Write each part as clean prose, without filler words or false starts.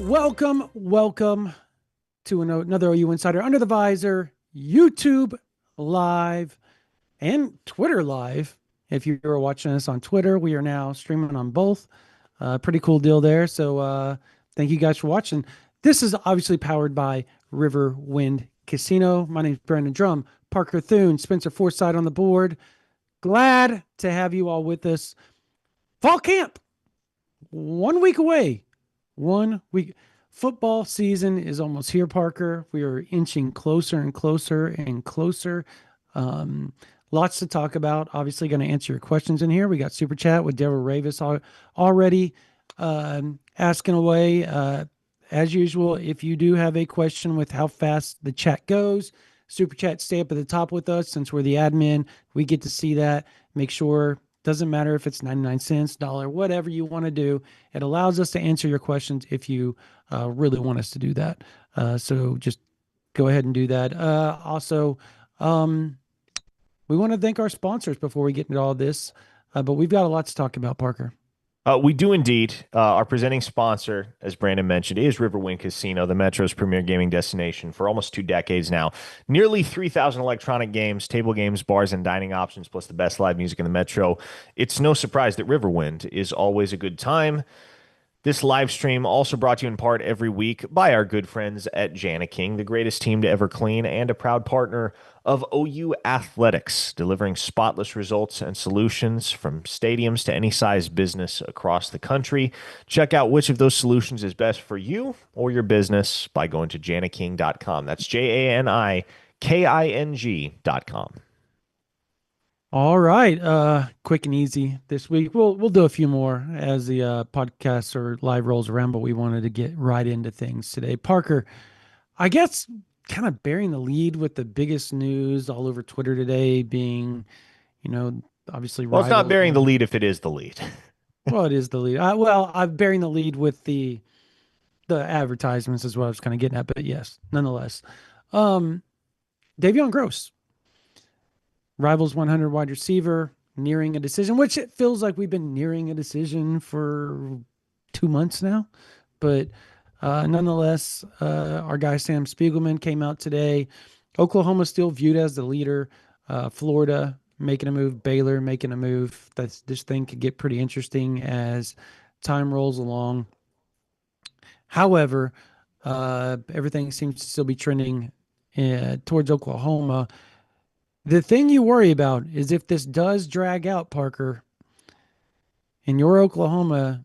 Welcome to another OU Insider Under the Visor, YouTube Live, and Twitter Live. If you are watching us on Twitter, we are now streaming on both. Pretty cool deal there. So thank you guys for watching. This is obviously powered by Riverwind Casino. My name is Brandon Drumm, Parker Thune, Spencer Forsythe on the board. Glad to have you all with us. Fall camp, 1 week away. 1 week. Football season is almost here, Parker. We are inching closer and closer and closer. Lots to talk about. Obviously, going to answer your questions in here. We got Super Chat with Daryl Ravis already asking away. As usual, if you do have a question with how fast the chat goes, Super Chat, stay up at the top with us. Since we're the admin, we get to see that. Make sure, doesn't matter if it's 99 cents, dollar, whatever you want to do. It allows us to answer your questions if you really want us to do that. So just go ahead and do that. Also, we want to thank our sponsors before we get into all this, but we've got a lot to talk about, Parker. We do indeed. Our presenting sponsor, as Brandon mentioned, is Riverwind Casino, the Metro's premier gaming destination for almost 2 decades now. Nearly 3,000 electronic games, table games, bars, and dining options, plus the best live music in the Metro. It's no surprise that Riverwind is always a good time. This live stream also brought to you in part every week by our good friends at Jani-King, the greatest team to ever clean and a proud partner of OU Athletics, delivering spotless results and solutions from stadiums to any size business across the country. Check out which of those solutions is best for you or your business by going to janiking.com. That's JANIKING.com. All right. Quick and easy this week. We'll do a few more as the podcast or live rolls around, but we wanted to get right into things today. Parker, I guess kind of bearing the lead with the biggest news all over Twitter today being, obviously Well, it's not bearing the lead if it is the lead. Well, it is the lead. I'm bearing the lead with the advertisements is what I was kind of getting at, but yes, nonetheless. Davian Groce, Rivals 100 wide receiver, nearing a decision, which it feels like we've been nearing a decision for 2 months now. But nonetheless, our guy Sam Spiegelman came out today. Oklahoma still viewed as the leader. Florida making a move. Baylor making a move. This thing could get pretty interesting as time rolls along. However, everything seems to still be trending towards Oklahoma. The thing you worry about is if this does drag out, Parker, in your Oklahoma,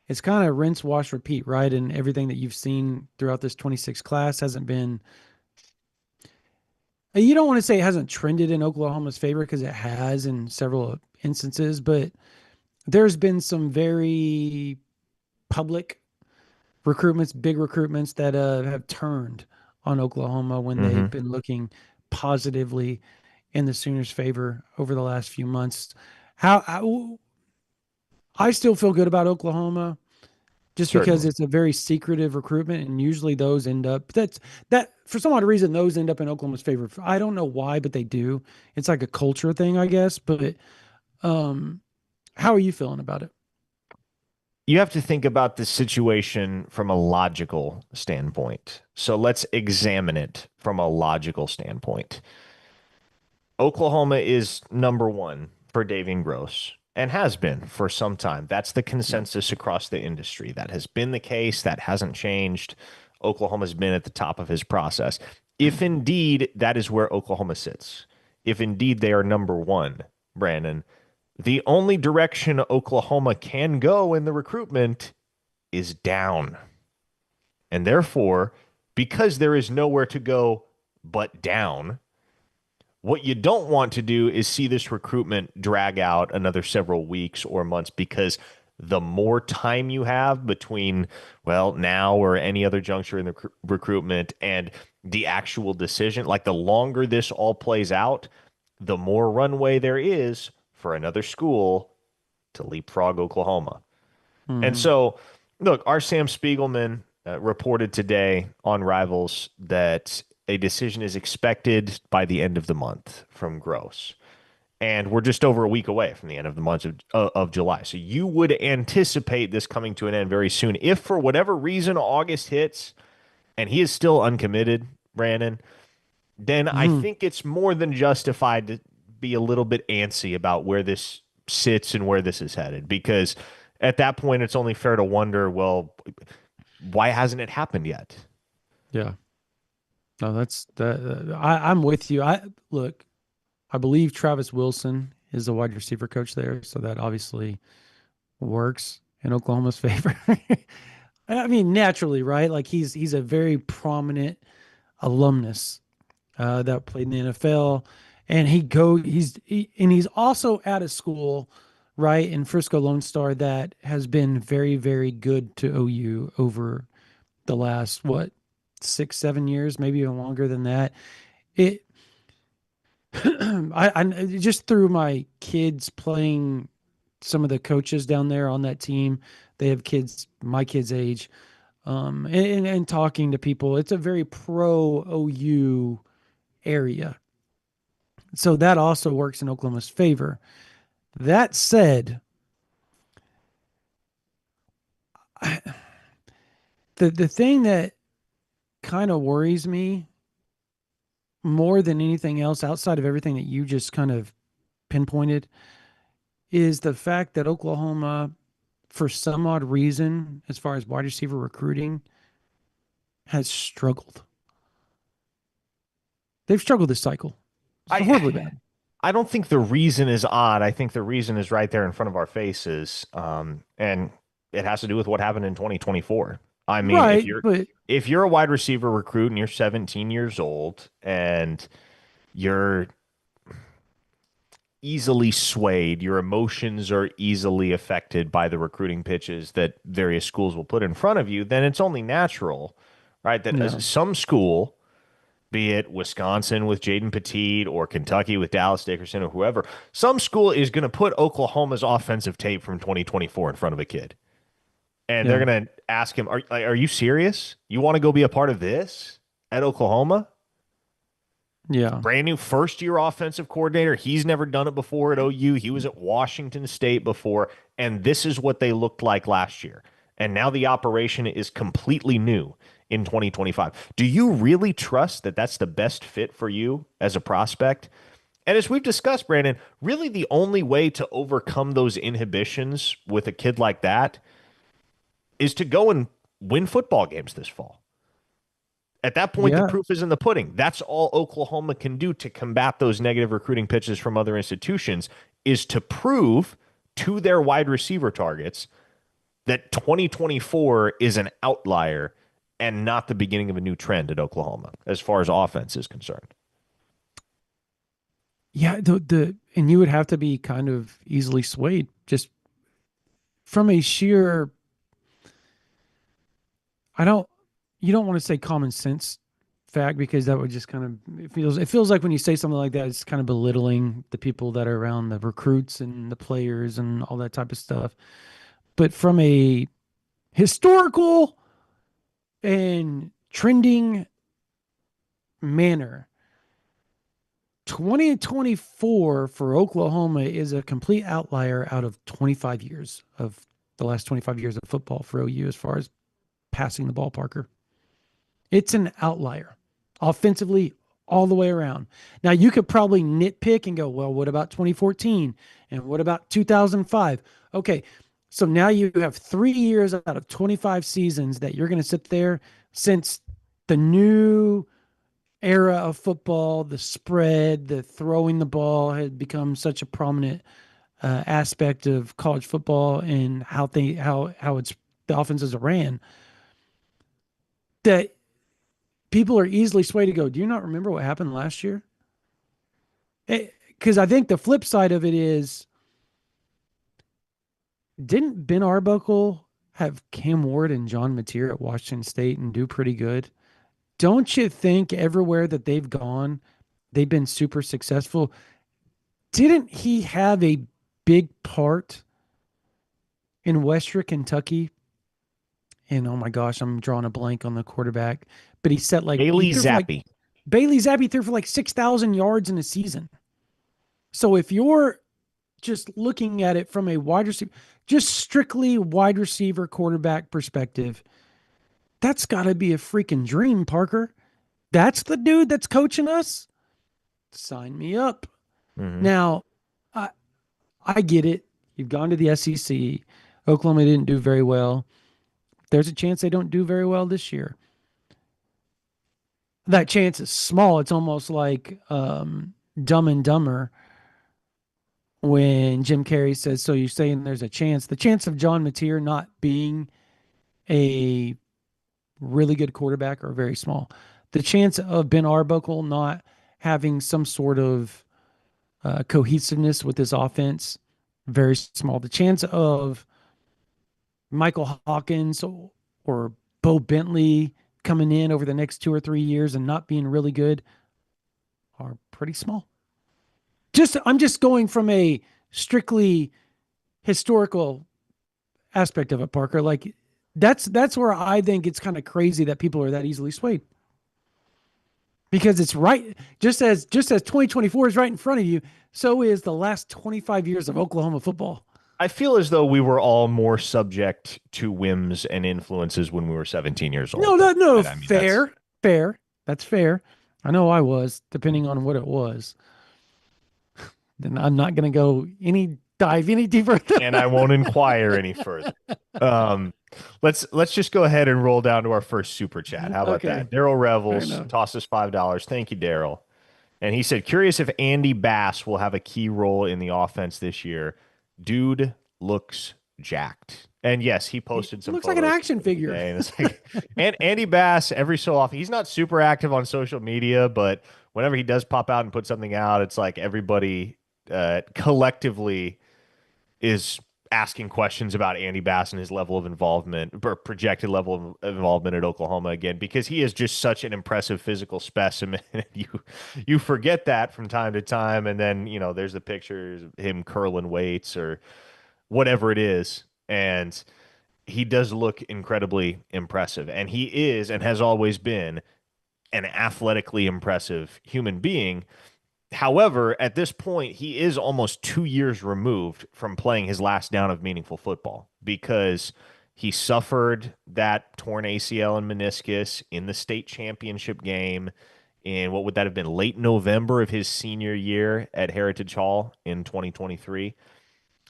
it's kind of rinse, wash, repeat, right? And everything that you've seen throughout this 26 class hasn't been, you don't want to say it hasn't trended in Oklahoma's favor because it has in several instances, but there's been some very public recruitments, big recruitments that have turned on Oklahoma when they've been looking positively in the Sooners' favor over the last few months. I still feel good about Oklahoma just because it's a very secretive recruitment, and usually those end up that for some odd reason those end up in Oklahoma's favor. I don't know why, but they do. It's like a culture thing, I guess. But how are you feeling about it? You have to think about the situation from a logical standpoint. So let's examine it from a logical standpoint. Oklahoma is number one for Davian Groce and has been for some time. That's the consensus across the industry. That has been the case. That hasn't changed. Oklahoma's been at the top of his process. If indeed that is where Oklahoma sits, if indeed they are number one, Brandon, the only direction Oklahoma can go in the recruitment is down. And therefore, because there is nowhere to go but down, what you don't want to do is see this recruitment drag out another several weeks or months, because the more time you have between, well, now or any other juncture in the recruitment and the actual decision, like the longer this all plays out, the more runway there is for another school to leapfrog Oklahoma. And so, look, our Sam Spiegelman reported today on Rivals that a decision is expected by the end of the month from Groce. And we're just over a week away from the end of the month of July. So you would anticipate this coming to an end very soon. If for whatever reason August hits and he is still uncommitted, Brandon, then I Mhm. think it's more than justified to be a little bit antsy about where this sits and where this is headed. Because at that point, it's only fair to wonder, well, why hasn't it happened yet? Yeah. No, that's that. I'm with you. I look. I believe Travis Wilson is the wide receiver coach there, so that obviously works in Oklahoma's favor. I mean, naturally, right? Like he's a very prominent alumnus that played in the NFL, and he's also at a school, right, in Frisco Lone Star that has been very very good to OU over the last what 6 7 years, maybe even longer than that. It I just through my kids playing some of the coaches down there on that team. They have kids my kids' age, and talking to people. It's a very pro OU area, so that also works in Oklahoma's favor. That said, the thing that kind of worries me more than anything else, outside of everything that you just kind of pinpointed, is the fact that Oklahoma, for some odd reason, as far as wide receiver recruiting, has struggled. They've struggled this cycle. It's horribly I bad. I don't think the reason is odd. I think the reason is right there in front of our faces. And it has to do with what happened in 2024. I mean, Right, but if you're a wide receiver recruit and you're 17 years old and you're easily swayed, your emotions are easily affected by the recruiting pitches that various schools will put in front of you, then it's only natural, right? That yeah, some school, be it Wisconsin with Jaden Petit or Kentucky with Dallas Dickerson or whoever, some school is going to put Oklahoma's offensive tape from 2024 in front of a kid. And they're yeah, going to ask him, are you serious? You want to go be a part of this at Oklahoma? yeah, Brand new first year offensive coordinator. He's never done it before at OU. He was at Washington State before. And this is what they looked like last year. And now the operation is completely new in 2025. Do you really trust that that's the best fit for you as a prospect? And as we've discussed, Brandon, really the only way to overcome those inhibitions with a kid like that is to go and win football games this fall. At that point, the yeah, proof is in the pudding. That's all Oklahoma can do to combat those negative recruiting pitches from other institutions is to prove to their wide receiver targets that 2024 is an outlier and not the beginning of a new trend at Oklahoma as far as offense is concerned. yeah. The and you would have to be kind of easily swayed just from a sheer. I don't. You don't want to say common sense fact because that would just kind of it feels like when you say something like that, it's kind of belittling the people that are around the recruits and the players and all that type of stuff. But from a historical and trending manner, 2024 for Oklahoma is a complete outlier out of 25 years of the last 25 years of football for OU as far as passing the ball, Parker. It's an outlier offensively all the way around. Now, you could probably nitpick and go, well, what about 2014? And what about 2005? Okay. So now you have 3 years out of 25 seasons that you're going to sit there since the new era of football, the spread, the throwing the ball had become such a prominent aspect of college football and how it's the offenses are ran that people are easily swayed to go, do you not remember what happened last year? Because I think the flip side of it is, didn't Ben Arbuckle have Cam Ward and John Mateer at Washington State and do pretty good? Don't you think everywhere that they've gone, they've been super successful? Didn't he have a big part in Western Kentucky? And oh my gosh, I'm drawing a blank on the quarterback, but he set like he Bailey threw for like Zappi. Bailey Zappi threw for like 6,000 yards in a season. So if you're just looking at it from a wide receiver, just strictly wide receiver quarterback perspective, that's got to be a freaking dream, Parker. That's the dude that's coaching us. Sign me up. Hmm. Now, I I get it. You've gone to the SEC. Oklahoma didn't do very well. There's a chance they don't do very well this year. That chance is small. It's almost like Dumb and Dumber when Jim Carrey says, "So you're saying there's a chance?" The chance of John Mateer not being a really good quarterback are very small. The chance of Ben Arbuckle not having some sort of cohesiveness with his offense, very small. The chance of Michael Hawkins or Bo Bentley coming in over the next 2 or 3 years and not being really good are pretty small. I'm just going from a strictly historical aspect of it, Parker. Like that's where I think it's kind of crazy that people are that easily swayed. Because it's right just as 2024 is right in front of you, so is the last 25 years of Oklahoma football. I feel as though we were all more subject to whims and influences when we were 17 years No, old, though. no, Right? I mean, that's, fair. That's fair. I know I was, depending on what it was. Then I'm not going to go dive any deeper. and I won't inquire any further. Um, let's just go ahead and roll down to our first super chat. How about Okay, that? Daryl fair Revels enough. tosses $5. Thank you, Daryl. And he said, curious if Andy Bass will have a key role in the offense this year. Dude looks jacked. And yes, he He posted some looks like an photos action figure. today. And it's like, and Andy Bass, every so often, he's not super active on social media, but whenever he does pop out and put something out, it's like everybody collectively is asking questions about Andy Bass and his level of involvement, or projected level of involvement at Oklahoma again, because he is just such an impressive physical specimen. You forget that from time to time, and then there's the pictures of him curling weights or whatever it is, and he does look incredibly impressive, and he is and has always been an athletically impressive human being. However, at this point, he is almost 2 years removed from playing his last down of meaningful football because he suffered that torn ACL and meniscus in the state championship game in what would that have been late November of his senior year at Heritage Hall in 2023.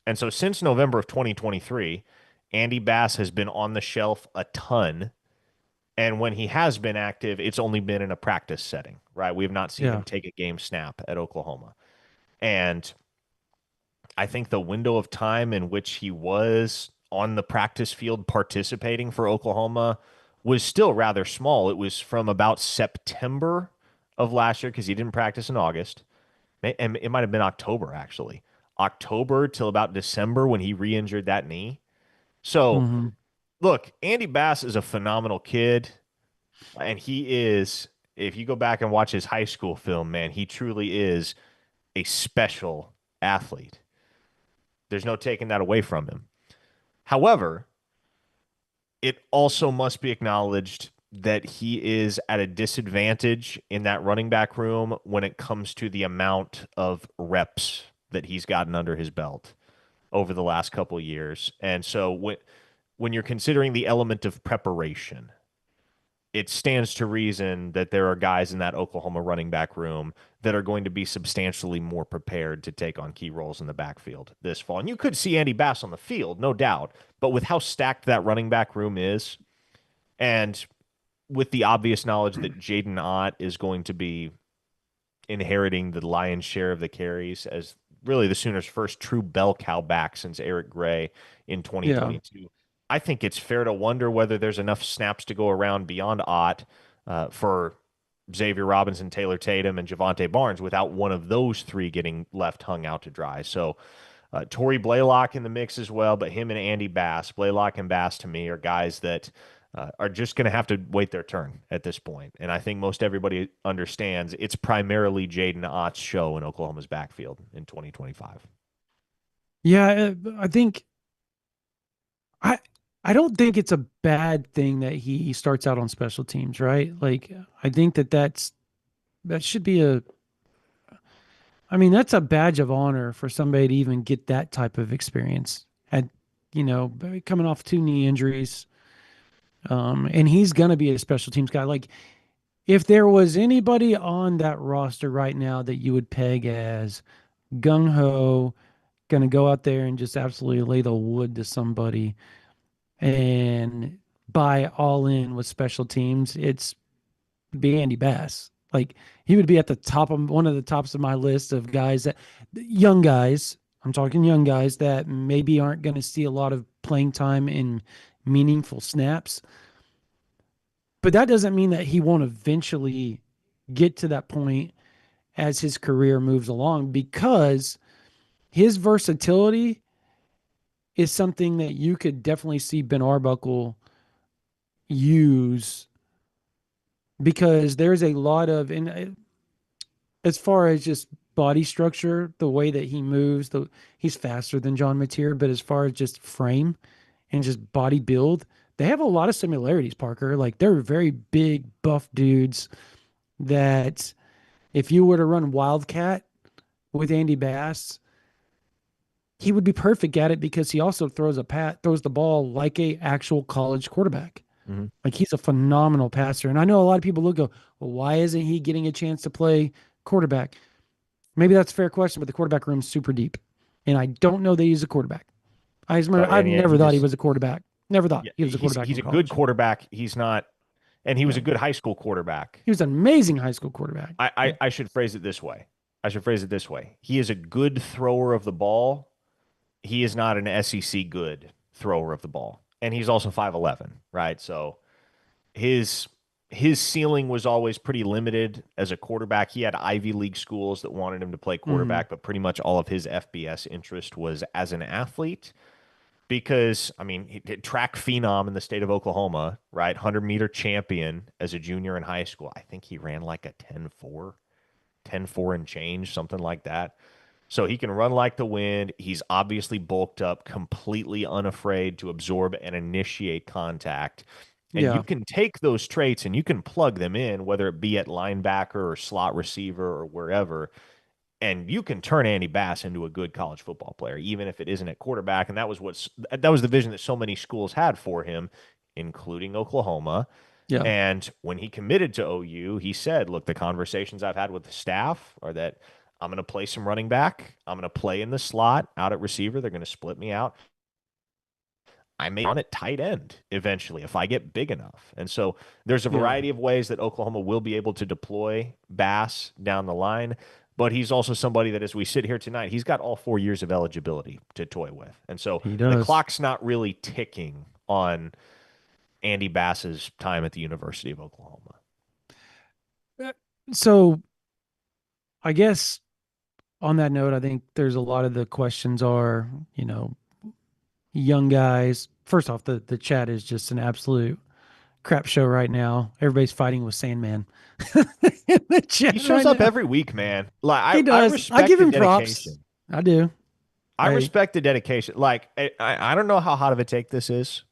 And so since November of 2023, Andy Bass has been on the shelf a ton, and when he has been active, it's only been in a practice setting, right? We have not seen Yeah, him take a game snap at Oklahoma. And I think the window of time in which he was on the practice field participating for Oklahoma was still rather small. It was from about September of last year because he didn't practice in August. And it might have been October, actually. October till about December when he re injured that knee. So, hmm look, Andy Bass is a phenomenal kid. And he is, if you go back and watch his high school film, man, he truly is a special athlete. There's no taking that away from him. However, it also must be acknowledged that he is at a disadvantage in that running back room when it comes to the amount of reps that he's gotten under his belt over the last couple of years. And so when you're considering the element of preparation, it stands to reason that there are guys in that Oklahoma running back room that are going to be substantially more prepared to take on key roles in the backfield this fall. And you could see Andy Bass on the field, no doubt. But with how stacked that running back room is, and with the obvious knowledge that Jaden Ott is going to be inheriting the lion's share of the carries as really the Sooners' first true bell cow back since Eric Gray in yeah, 2022. I think it's fair to wonder whether there's enough snaps to go around beyond Ott for Xavier Robinson, Taylor Tatum, and Javante Barnes without one of those three getting left hung out to dry. So Torrey Blaylock in the mix as well, but him and Andy Bass, Blaylock and Bass to me are guys that are just going to have to wait their turn at this point. And I think most everybody understands it's primarily Jaden Ott's show in Oklahoma's backfield in 2025. yeah. I think I I don't think it's a bad thing that he starts out on special teams, right? Like I think that that should be I mean, that's a badge of honor for somebody to even get that type of experience at, coming off 2 knee injuries. And he's going to be a special teams guy. Like, if there was anybody on that roster right now that you would peg as gung ho, going to go out there and just absolutely lay the wood to somebody and buy all in with special teams, it's be Andy Bass. Like, he would be at the top of one of the tops of my list of guys that young guys. I'm talking young guys that maybe aren't going to see a lot of playing time in meaningful snaps, but that doesn't mean that he won't eventually get to that point as his career moves along, because his versatility is something that you could definitely see Ben Arbuckle use, because there's a lot of, and as far as just body structure, the way that he moves, he's faster than John Mateer, but as far as just frame and just body build, they have a lot of similarities, Parker. Like, they're very big, buff dudes that if you were to run Wildcat with Andy Bass, he would be perfect at it, because he also throws the ball like a actual college quarterback. Mm-hmm. Like, he's a phenomenal passer. And I know a lot of people look go, well, why isn't he getting a chance to play quarterback? Maybe that's a fair question, but the quarterback room's super deep. And I don't know that he's a quarterback. I've And never he thought he just was a quarterback. Never thought yeah, he was a quarterback he's in a good college. quarterback. He's not, and he was Yeah. a good high school quarterback. He was an amazing high school quarterback. I should phrase it this way. I should phrase it this way. He is a good thrower of the ball. He is not an SEC good thrower of the ball. And he's also 5'11", right? So his his ceiling was always pretty limited as a quarterback. He had Ivy League schools that wanted him to play Mm-hmm. quarterback, but pretty much all of his FBS interest was as an athlete because, I mean, he did track phenom in the state of Oklahoma, right? 100-meter champion as a junior in high school. I think he ran like a 10-4, 10-4 and change, something like that. So he can run like the wind. He's obviously bulked up, completely unafraid to absorb and initiate contact. And you Yeah. can take those traits and you can plug them in, whether it be at linebacker or slot receiver or wherever. And you can turn Andy Bass into a good college football player, even if it isn't at quarterback. And that was the vision that so many schools had for him, including Oklahoma. Yeah. And when he committed to OU, he said, look, the conversations I've had with the staff are that I'm going to play some running back. I'm going to play in the slot out at receiver. They're going to split me out. I may run at tight end eventually if I get big enough. And so there's a Yeah. variety of ways that Oklahoma will be able to deploy Bass down the line. But he's also somebody that, as we sit here tonight, he's got all 4 years of eligibility to toy with. And so He the does. clock's not really ticking on Andy Bass's time at the University of Oklahoma. So I guess on that note, I think there's a lot of the questions are, young guys. First off, the chat is just an absolute crap show right now. Everybody's fighting with Sandman in the He chat shows right up now. every week, man. Like He I does. I respect give the him props. dedication. I do. I I respect the dedication. Like I don't know how hot of a take this is.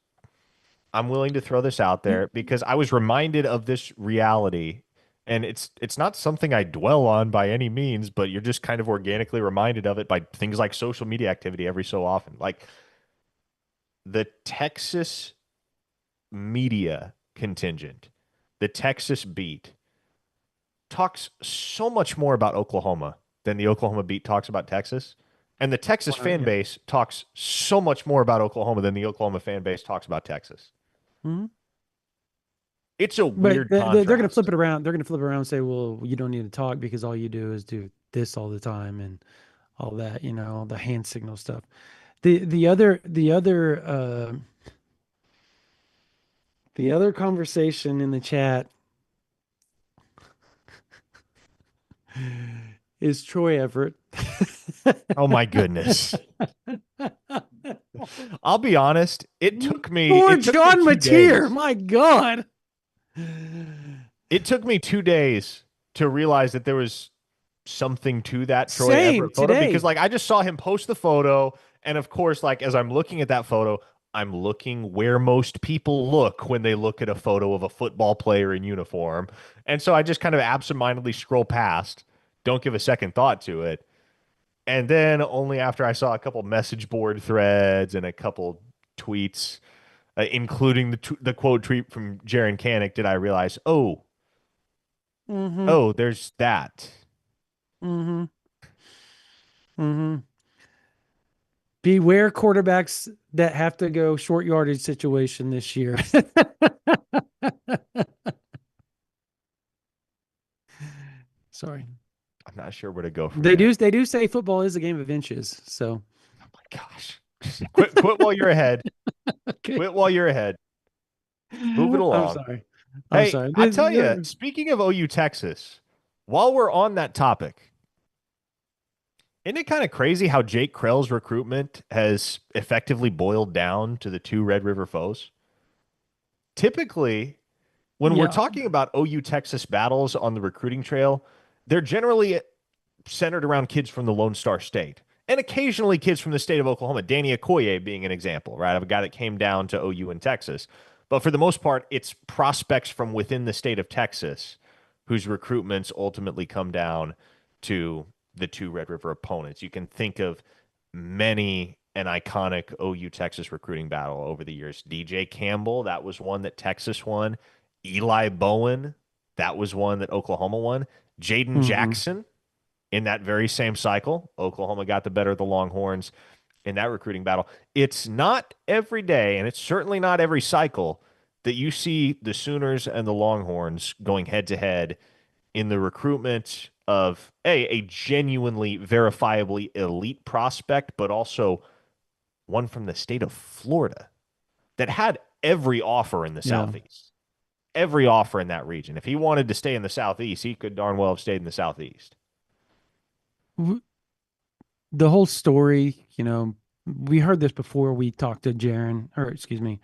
I'm willing to throw this out there because I was reminded of this reality, and it's not something I dwell on by any means, but you're just kind of organically reminded of it by things like social media activity every so often. Like the Texas media contingent, the Texas beat talks so much more about Oklahoma than the Oklahoma beat talks about Texas. And the Texas fan yeah. base talks so much more about Oklahoma than the Oklahoma fan base talks about Texas. Mhm. It's a But weird they're going to flip contrast. it around. They're going to flip it around and say, "Well, you don't need to talk because all you do is do this all the time and all that, the hand signal stuff." The other conversation in the chat is Troy Everett. Oh my goodness. I'll be honest, it took me Poor it took me John 2 Mateer. days. My God. It took me 2 days to realize that there was something to that Troy Same Everett photo because today. like I just saw him post the photo and of course like as I'm looking at that photo, I'm looking where most people look when they look at a photo of a football player in uniform. And so I just kind of absentmindedly scroll past don't give a second thought to it. And then only after I saw a couple message board threads and a couple tweets, including the quote tweet from Jaron Kanik, did I realize, Mm-hmm. oh, there's that. Mm-hmm. Mm-hmm. Beware quarterbacks that have to go short yardage situation this year. Sorry. I'm not sure where to go from They there. do they do say football is a game of inches. So Oh my gosh. Quit while you're ahead. okay. Quit while you're ahead. Move it I'm along. sorry. I'm Hey, sorry. I tell you, speaking of OU Texas, while we're on that topic, isn't it kind of crazy how Jake Krell's recruitment has effectively boiled down to the two Red River foes? Typically, when we're Yeah. talking about OU Texas battles on the recruiting trail, they're generally centered around kids from the Lone Star State and occasionally kids from the state of Oklahoma. Danny Okoye being an example, right, of a guy that came down to OU in Texas. But for the most part, it's prospects from within the state of Texas whose recruitments ultimately come down to the two Red River opponents. You can think of many an iconic OU Texas recruiting battle over the years. DJ Campbell, that was one that Texas won. Eli Bowen, that was one that Oklahoma won. Jaden Mm-hmm. Jackson, in that very same cycle, Oklahoma got the better of the Longhorns in that recruiting battle. It's not every day, and it's certainly not every cycle, that you see the Sooners and the Longhorns going head to head in the recruitment of a genuinely verifiably elite prospect, but also one from the state of Florida that had every offer in the Yeah. Southeast. Every offer in that region. If he wanted to stay in the Southeast, he could darn well have stayed in the Southeast. The whole story, we heard this before we talked to Jaron, or excuse me,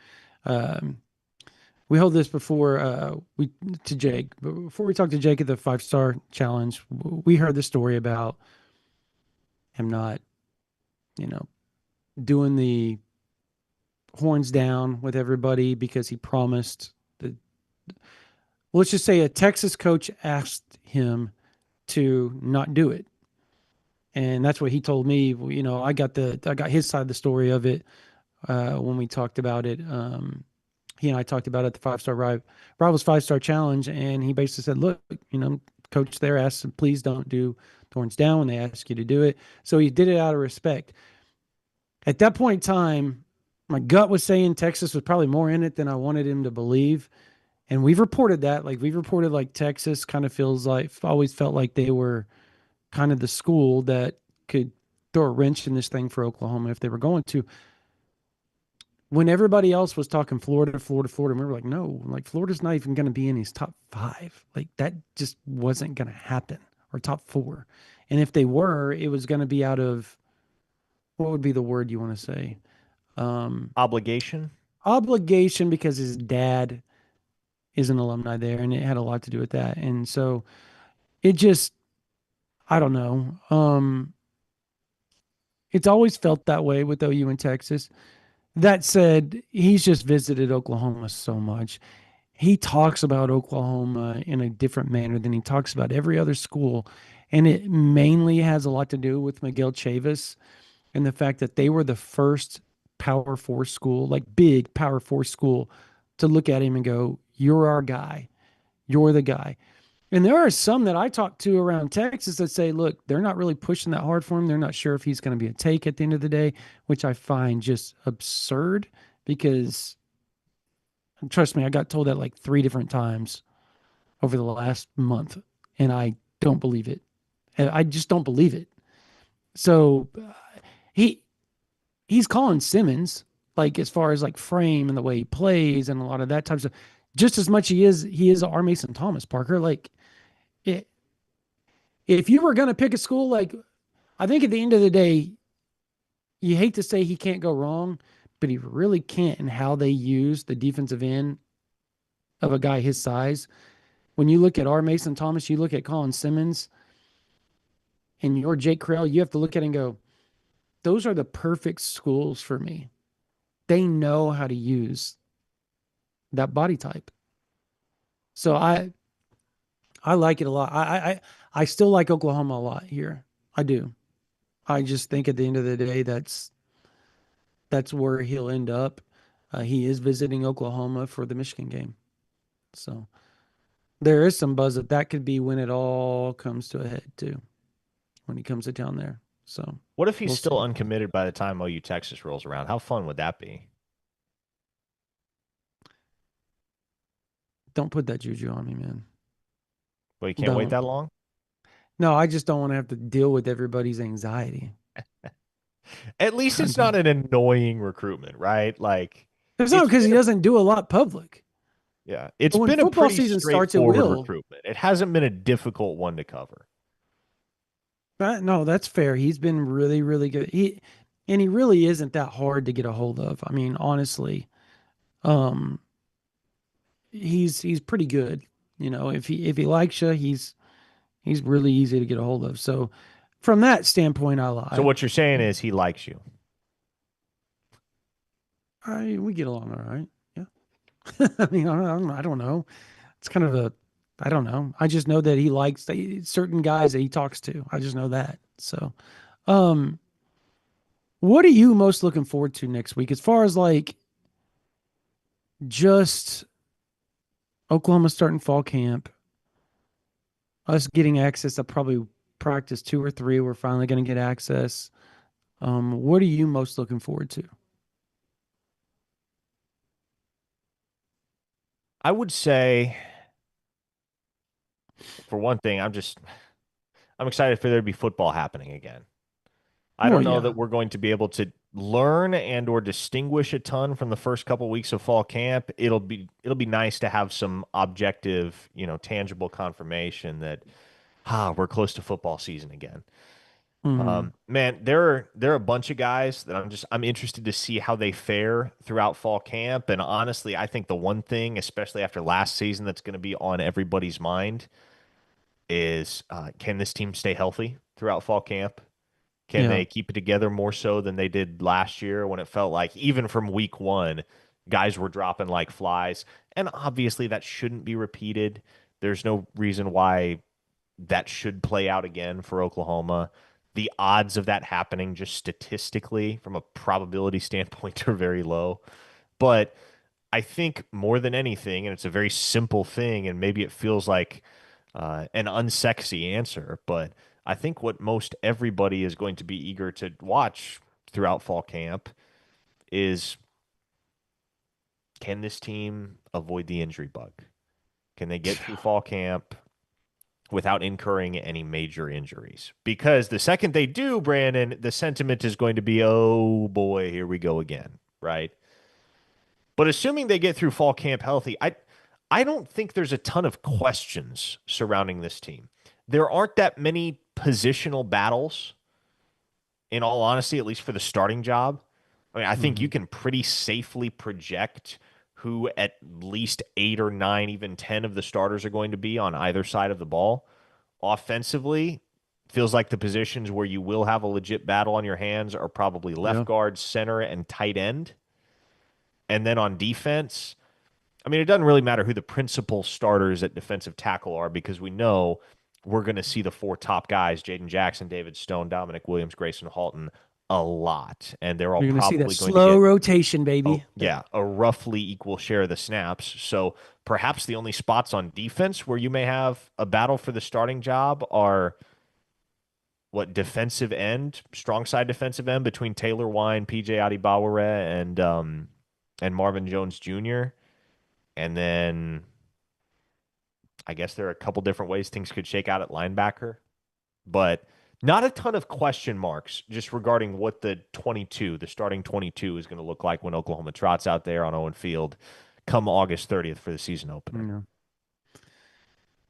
um, we heard this before we to Jake. But before we talked to Jake at the 5 Star Challenge, we heard the story about him not, you know, doing the horns down with everybody because he promised that. Let's just say a Texas coach asked him to not do it, and that's what he told me. I got his side of the story of it when we talked about it. He and I talked about it at the 5 Star Rivals 5 Star Challenge, and he basically said, "Look, coach there asked, please don't do thorns down when they ask you to do it." So he did it out of respect. At that point in time, my gut was saying Texas was probably more in it than I wanted him to believe, and we've reported that. Like we've reported, like Texas kind of feels like always felt like they were kind of the school that could throw a wrench in this thing for Oklahoma if they were going to. When everybody else was talking Florida, Florida, Florida, and we were like, no, like Florida's not even going to be in his top 5. Like that just wasn't going to happen, or top 4. And if they were, it was going to be out of, what would be the word you want to say? Um, Obligation. Obligation, because his dad is an alumni there, and it had a lot to do with that. And so it just, I don't know. It's always felt that way with OU in Texas. That said, he's just visited Oklahoma so much. He talks about Oklahoma in a different manner than he talks about every other school. And it mainly has a lot to do with Miguel Chavis and the fact that they were the first Power Four school, like big Power Four school, to look at him and go, "You're our guy. You're the guy." And there are some that I talk to around Texas that say, look, they're not really pushing that hard for him. They're not sure if he's going to be a take at the end of the day, which I find just absurd because trust me, I got told that like 3 different times over the last month, and I don't believe it. I just don't believe it. So he he's calling Simmons, like as far as like frame and the way he plays and a lot of that type of stuff, just as much he is R. Mason Thomas, Parker. Like it, if you were going to pick a school, like I think at the end of the day, you hate to say he can't go wrong, but he really can't in how they use the defensive end of a guy his size. When you look at R. Mason Thomas, you look at Colin Simmons and your Jake Krell, you have to look at it and go, those are the perfect schools for me. They know how to use that body type. So I like it a lot. I still like Oklahoma a lot here. I do. I just think at the end of the day, that's where he'll end up. He is visiting Oklahoma for the Michigan game, so there is some buzz that could be when it all comes to a head too, when he comes to town there. So What if he's we'll still see. uncommitted by the time OU Texas rolls around? How fun would that be? Don't put that juju on me, man. Well, you can't wait Don't. that long. No, I just don't want to have to deal with everybody's anxiety. At least I it's not don't. an annoying recruitment, right? Like It's not it's because he been a doesn't do a lot public. yeah, it's But when been a football pretty season starts, it straightforward will. recruitment. It hasn't been a difficult one to cover. No, that's fair. He's been really, really good. And he really isn't that hard to get a hold of. I mean, honestly, um, he's pretty good. You know, if he likes you, he's really easy to get a hold of. So, from that standpoint, So what you're saying is he likes you. we get along all right. Yeah. I mean, I don't know. It's kind of a, I don't know. I just know that he likes certain guys that he talks to. I just know that. So, um, what are you most looking forward to next week as far as like just Oklahoma starting fall camp, us getting access? I probably practice two or three. We're finally going to get access. What are you most looking forward to? I would say for one thing, I'm excited for there to be football happening again. I Well, don't know that yeah. we're going to be able to learn and or distinguish a ton from the first couple weeks of fall camp. It'll be nice to have some objective, tangible confirmation that we're close to football season again. Hmm. Man, there are a bunch of guys that I'm interested to see how they fare throughout fall camp. And honestly, I think the one thing, especially after last season, that's going to be on everybody's mind is can this team stay healthy throughout fall camp? Can Yeah. they keep it together more so than they did last year when it felt like even from week one, guys were dropping like flies? And obviously that shouldn't be repeated. There's no reason why that should play out again for Oklahoma. The odds of that happening just statistically from a probability standpoint are very low. But I think more than anything, and it's a very simple thing, and maybe it feels like an unsexy answer, but I think what most everybody is going to be eager to watch throughout fall camp is can this team avoid the injury bug? Can they get through fall camp without incurring any major injuries? Because the second they do, Brandon, the sentiment is going to be, oh boy, here we go again, right? But assuming they get through fall camp healthy, I don't think there's a ton of questions surrounding this team. There aren't that many positional battles, in all honesty, at least for the starting job. I mean, I think you Hmm. can pretty safely project who at least 8 or 9, even 10 of the starters are going to be on either side of the ball. Offensively, feels like the positions where you will have a legit battle on your hands are probably left Yeah. guard, center, and tight end. And then on defense, I mean, it doesn't really matter who the principal starters at defensive tackle are because we know we're going to see the four top guys, Jaden Jackson, David Stone, Dominic Williams, Grayson Halton, a lot. And they're all You're going to see that probably going to slow get, rotation, oh, baby. That yeah, a roughly equal share of the snaps. So perhaps the only spots on defense where you may have a battle for the starting job are what defensive end, strong side defensive end between Taylor Wine, PJ Adibaware, and Marvin Jones Jr. And then I guess there are a couple different ways things could shake out at linebacker, but not a ton of question marks just regarding what the starting 22 is going to look like when Oklahoma trots out there on Owen Field come August 30th for the season opener. yeah.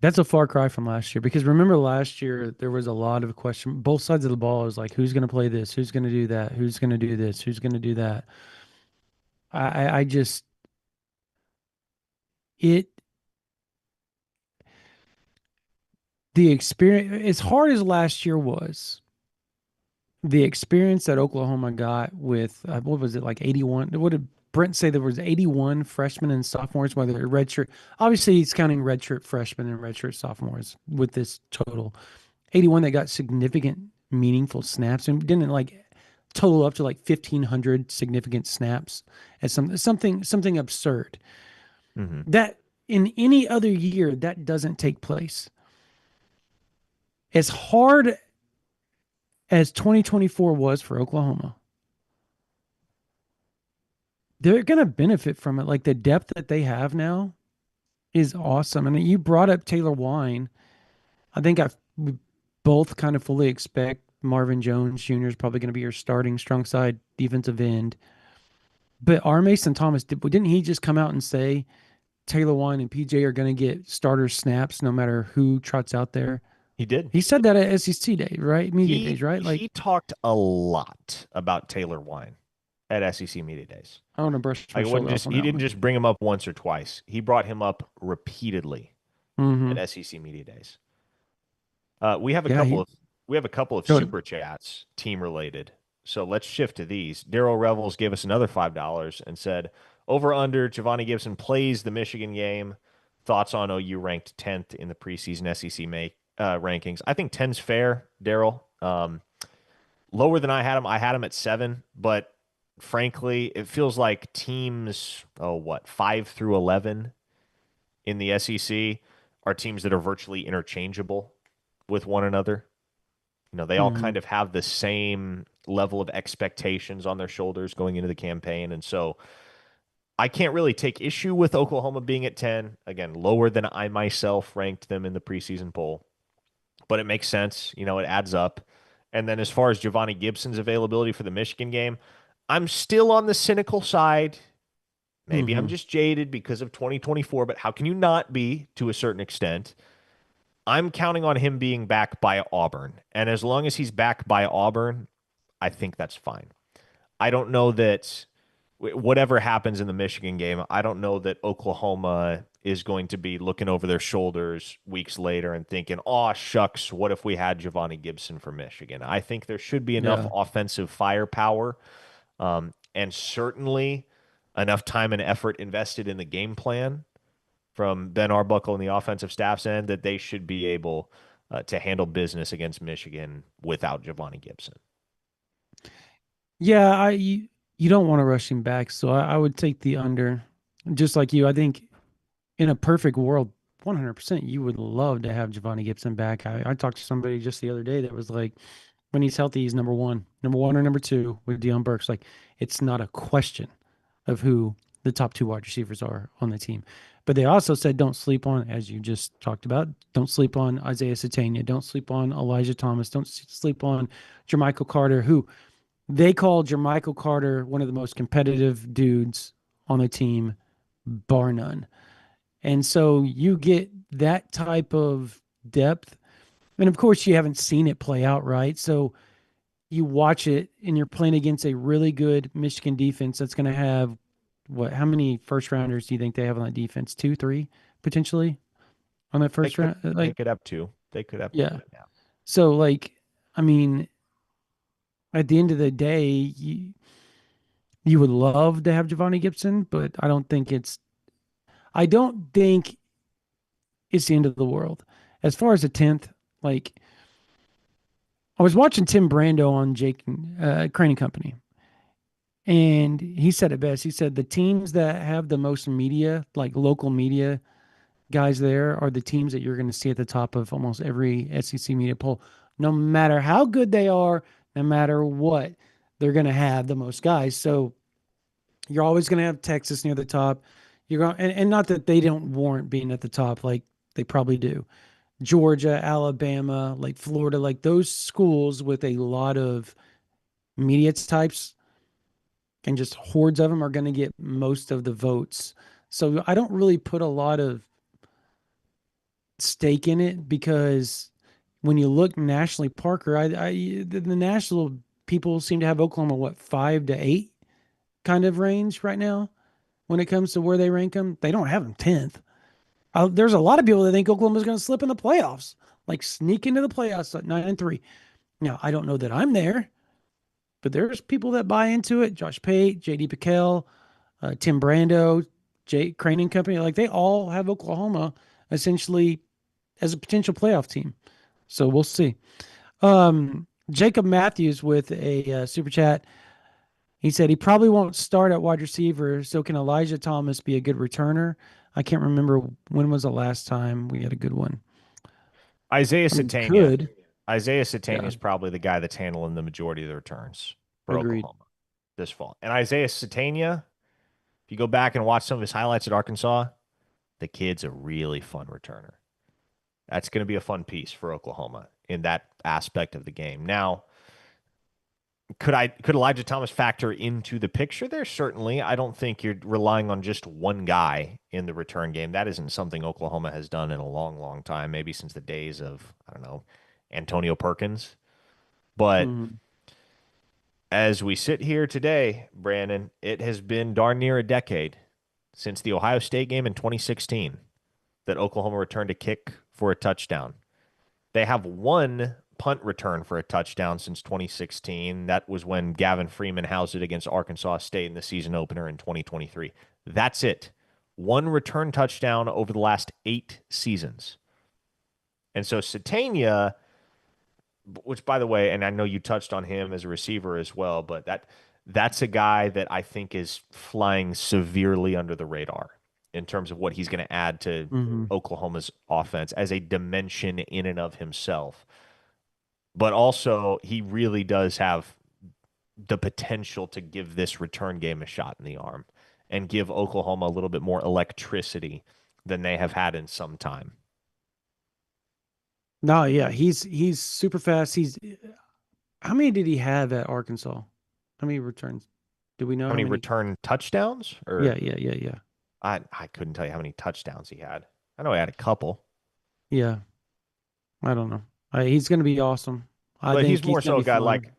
That's a far cry from last year because remember last year there was a lot of question. Both sides of the ball is like who's going to play this, who's going to do that, who's going to do this, who's going to do that. I just it the experience as hard as last year was. the experience that Oklahoma got with what was it, like 81? What did Brent say? There was 81 freshmen and sophomores, whether redshirt. Obviously, he's counting redshirt freshmen and redshirt sophomores with this total. 81 that got significant, meaningful snaps and didn't like total up to like 1,500 significant snaps as something absurd. Hmm. That in any other year that doesn't take place. As hard as 2024 was for Oklahoma, they're going to benefit from it. Like the depth that they have now is awesome. And you brought up Taylor Wine. I think we both kind of fully expect Marvin Jones Jr. is probably going to be your starting strong side defensive end. But R. Mason Thomas, didn't he just come out and say Taylor Wine and PJ are going to get starter snaps no matter who trots out there? He did. He said that at SEC Day, right? Media He days, right? Like, he talked a lot about Taylor Wine at SEC Media Days. I want to brush my Like it wasn't shoulder off just on he that didn't one. just bring him up once or twice. He brought him up repeatedly at Mm-hmm. SEC Media Days. We have a Yeah, couple of go ahead. super chats team related. So let's shift to these. Daryl Revels gave us another $5 and said, over under Giovanni Gibson plays the Michigan game. Thoughts on OU ranked 10th in the preseason SEC rankings. I think 10's fair, Daryl. Lower than I had him. I had him at 7, but frankly, it feels like teams, 5 through 11 in the SEC are teams that are virtually interchangeable with one another. You know, they all Mm-hmm. kind of have the same level of expectations on their shoulders going into the campaign. And so I can't really take issue with Oklahoma being at 10. Again, lower than I myself ranked them in the preseason poll, but it makes sense. You know, it adds up. And then as far as Giovanni Gibson's availability for the Michigan game, I'm still on the cynical side. Maybe I'm Mm-hmm. just jaded because of 2024, but how can you not be to a certain extent? I'm counting on him being back by Auburn. And as long as he's back by Auburn, I think that's fine. I don't know that whatever happens in the Michigan game, I don't know that Oklahoma is going to be looking over their shoulders weeks later and thinking, oh, shucks, what if we had Giovanni Gibson for Michigan? I think there should be enough Yeah. offensive firepower and certainly enough time and effort invested in the game plan from Ben Arbuckle and the offensive staff's end that they should be able to handle business against Michigan without Giovanni Gibson. Yeah, you don't want to rush him back, so I would take the under. Just like you, I think in a perfect world, 100%, you would love to have Giovanni Gibson back. I talked to somebody just the other day that was like, when he's healthy, he's number one or number two with Deion Burks. Like, it's not a question of who the top two wide receivers are on the team. But they also said, don't sleep on, as you just talked about, don't sleep on Isaiah Satania. Don't sleep on Elijah Thomas. Don't sleep on Jermichael Carter, who they call Jermichael Carter one of the most competitive dudes on the team, bar none. And so you get that type of depth. And of course, you haven't seen it play out, right? So you watch it and you're playing against a really good Michigan defense that's going to have what? How many first rounders do you think they have on that defense? Two, three, potentially on that They first could round? they Like, could have two. They could have two. yeah. Yeah. So, like, I mean, at the end of the day, you would love to have Giovanni Gibson, but I don't think it's the end of the world. As far as the 10th, like, I was watching Tim Brando on Jake Crane and Company, and he said it best. He said the teams that have the most media, like local media guys there, are the teams that you're going to see at the top of almost every SEC media poll. No matter how good they are, no matter what, they're going to have the most guys. So you're always going to have Texas near the top. You're going, and not that they don't warrant being at the top, like they probably do. Georgia, Alabama, like Florida, like those schools with a lot of media types and just hordes of them are going to get most of the votes. So I don't really put a lot of stake in it because when you look nationally, Parker, the national people seem to have Oklahoma what 5 to 8 kind of range right now when it comes to where they rank them. They don't have them 10th. There's a lot of people that think Oklahoma's going to slip in the playoffs, like sneak into the playoffs at 9-3. Now I don't know that I'm there, but there's people that buy into it. Josh Pate, JD PicKell, Tim Brando, Jay Crane and Company. Like they all have Oklahoma essentially as a potential playoff team. So we'll see. Jacob Matthews with a super chat. He said he probably won't start at wide receiver. So can Elijah Thomas be a good returner? I can't remember when was the last time we had a good one. Isaiah I mean, Satania. could. Isaiah Satania Yeah, is probably the guy that's handling the majority of the returns for agreed. Oklahoma this fall. And Isaiah Satania, if you go back and watch some of his highlights at Arkansas, the kid's a really fun returner. That's going to be a fun piece for Oklahoma in that aspect of the game. Now, could Elijah Thomas factor into the picture there? Certainly. I don't think you're relying on just one guy in the return game. That isn't something Oklahoma has done in a long, long time, maybe since the days of, I don't know, Antonio Perkins. But Mhm. as we sit here today, Brandon, it has been darn near a decade since the Ohio State game in 2016 that Oklahoma returned a kick for a touchdown. They have one punt return for a touchdown since 2016. That was when Gavin Freeman housed it against Arkansas State in the season opener in 2023. That's it. One return touchdown over the last 8 seasons. And so Satania, which by the way, and I know you touched on him as a receiver as well, but that's a guy that I think is flying severely under the radar in terms of what he's going to add to Mhm. Oklahoma's offense as a dimension in and of himself. But also, he really does have the potential to give this return game a shot in the arm and give Oklahoma a little bit more electricity than they have had in some time. No, yeah, he's super fast. He's how many did he have at Arkansas? How many returns? Do we know How how many many? return touchdowns? Yeah, Or yeah, yeah, yeah. I couldn't tell you how many touchdowns he had. I know he had a couple, Yeah, I don't know. He's going to be awesome. I but think he's he's more going so to a be guy fun. like,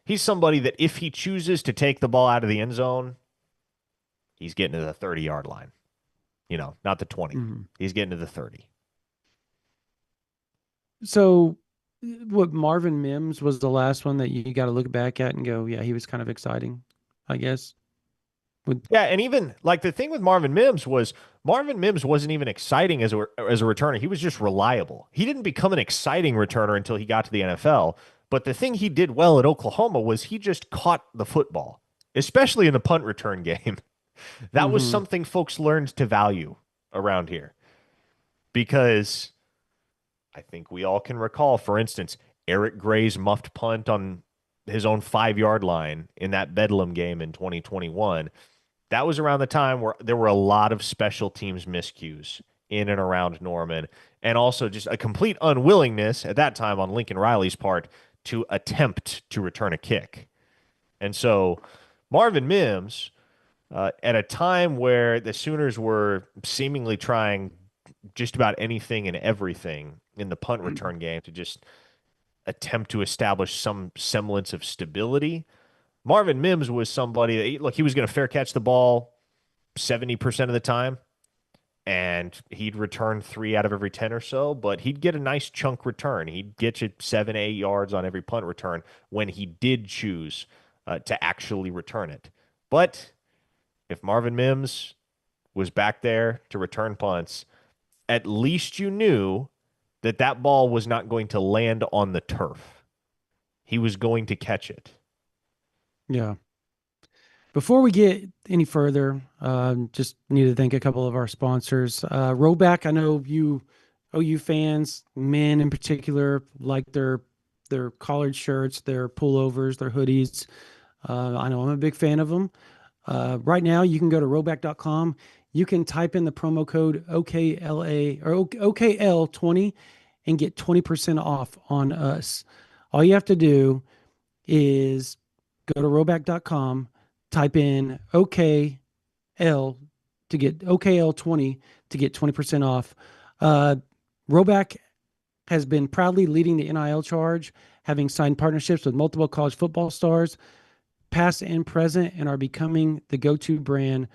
he's somebody that if he chooses to take the ball out of the end zone, he's getting to the 30-yard line. Not the 20. Mhm. He's getting to the 30. So, what Marvin Mims was the last one that you got to look back at and go, yeah, he was kind of exciting, I guess. With Yeah, and even like the thing with Marvin Mims wasn't even exciting as a returner. He was just reliable. He didn't become an exciting returner until he got to the NFL. But the thing he did well at Oklahoma was he just caught the football, especially in the punt return game. That was hmm something folks learned to value around here because I think we all can recall, for instance, Eric Gray's muffed punt on his own 5 yard line in that Bedlam game in 2021. That was around the time where there were a lot of special teams miscues in and around Norman, and also just a complete unwillingness at that time on Lincoln Riley's part to attempt to return a kick. And so Marvin Mims, at a time where the Sooners were seemingly trying just about anything and everything in the punt return game to just attempt to establish some semblance of stability, Marvin Mims was somebody that, look, he was going to fair catch the ball 70% of the time, and he'd return 3 out of every 10 or so, but he'd get a nice chunk return. He'd get you 7, 8 yards on every punt return when he did choose to actually return it. But if Marvin Mims was back there to return punts, at least you knew that that ball was not going to land on the turf. He was going to catch it. Yeah. Before we get any further, just need to thank a couple of our sponsors. Roback, I know OU fans, men in particular, like their collared shirts, their pullovers, their hoodies. I know I'm a big fan of them. Right now, you can go to roback.com. You can type in the promo code OKLA or OKL20 and get 20% off on us. All you have to do is go to roback.com, type in OKL to get OKL20 to get 20% off. Uh, Roback has been proudly leading the NIL charge, having signed partnerships with multiple college football stars, past and present, and are becoming the go-to brand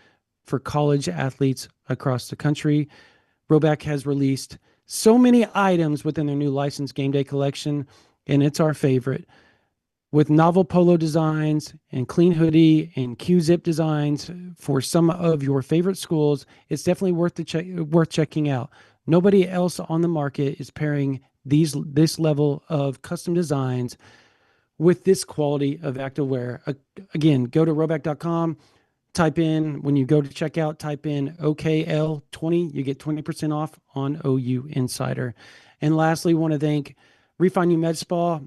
for college athletes across the country. Roback has released so many items within their new licensed game day collection, and it's our favorite. with novel polo designs and clean hoodie and Q-zip designs for some of your favorite schools. It's definitely worth checking out. Nobody else on the market is pairing this level of custom designs with this quality of activewear. Again, go to roback.com, type in, when you go to checkout, type in OKL20, you get 20% off on OU Insider. And lastly, want to thank Refine You Med Spa.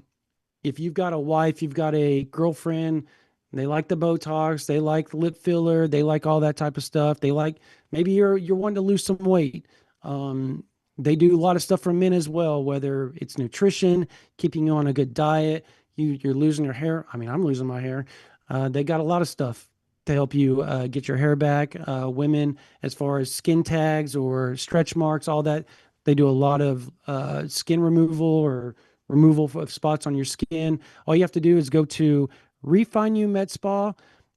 If you've got a wife, you've got a girlfriend, they like the Botox, they like the lip filler, they like all that type of stuff. They like, maybe you're wanting to lose some weight. Um, they do a lot of stuff for men as well, whether it's nutrition, keeping you on a good diet, you're losing your hair. I mean, I'm losing my hair. They got a lot of stuff to help you get your hair back. Women, as far as skin tags or stretch marks, all that, they do a lot of skin removal or removal of spots on your skin. All you have to do is go to Refine You Med Spa,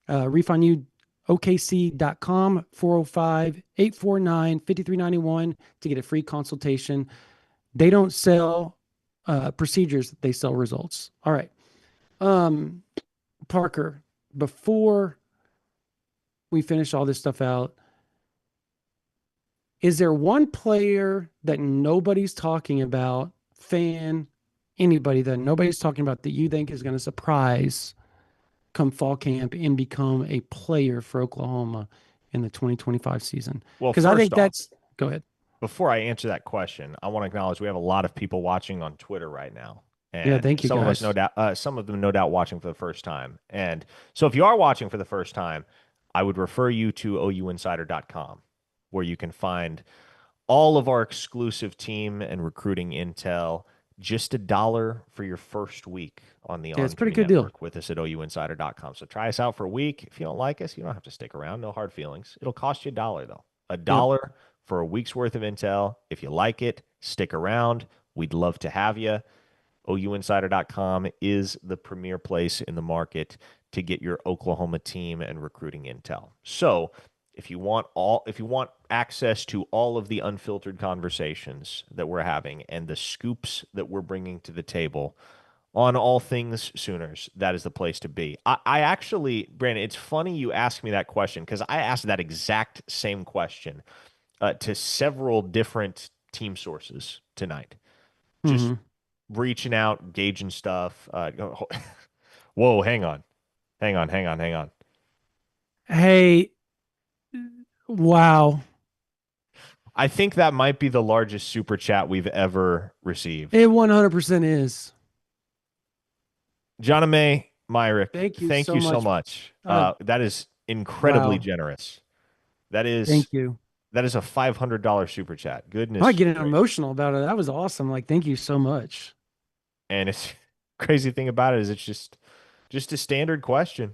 refineyookc.com, 405-849-5391 to get a free consultation. They don't sell procedures, they sell results. All right. Parker, before we finish all this stuff out, is there one player that nobody's talking about, fan, anybody that nobody's talking about that you think is going to surprise come fall camp and become a player for Oklahoma in the 2025 season? Well, Because I first think off, that's, go ahead. before I answer that question, I want to acknowledge we have a lot of people watching on Twitter right now. Yeah, And thank you some of us, no guys. doubt, some of them, no doubt, watching for the first time. And so, if you are watching for the first time, I would refer you to ouinsider.com, where you can find all of our exclusive team and recruiting intel. Just $1 for your first week on the Yeah, it's a pretty On3 good deal. network with us at ouinsider.com. So try us out for a week. If you don't like us, you don't have to stick around. No hard feelings. It'll cost you $1 though. A Yep. dollar for a week's worth of intel. If you like it, stick around. We'd love to have you. OUinsider.com is the premier place in the market to get your Oklahoma team and recruiting intel. So, if you want access to all of the unfiltered conversations that we're having and the scoops that we're bringing to the table on all things Sooners, that is the place to be. I actually, Brandon, it's funny you asked me that question because I asked that exact same question to several different team sources tonight. Just Hmm. reaching out, gauging stuff. Whoa, hang on. Hey, wow. I think that might be the largest super chat we've ever received. It 100% is. John May Myrick, Thank you thank so you so much. much. Uh, That is incredibly wow. generous. That is Thank you. that is a $500 super chat. I might Goodness get gracious. emotional about it. That was awesome. Like, thank you so much. And it's crazy thing about it is it's just a standard question.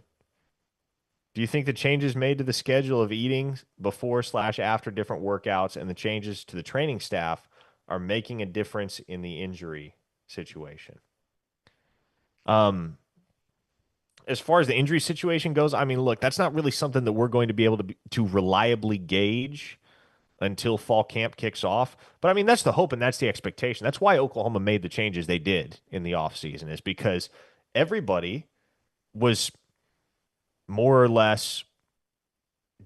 Do you think the changes made to the schedule of eating before/after different workouts and the changes to the training staff are making a difference in the injury situation? Um, as far as the injury situation goes, I mean, look, that's not really something that we're going to be able to reliably gauge until fall camp kicks off. But I mean, that's the hope and that's the expectation. That's why Oklahoma made the changes they did in the offseason, is because everybody was more or less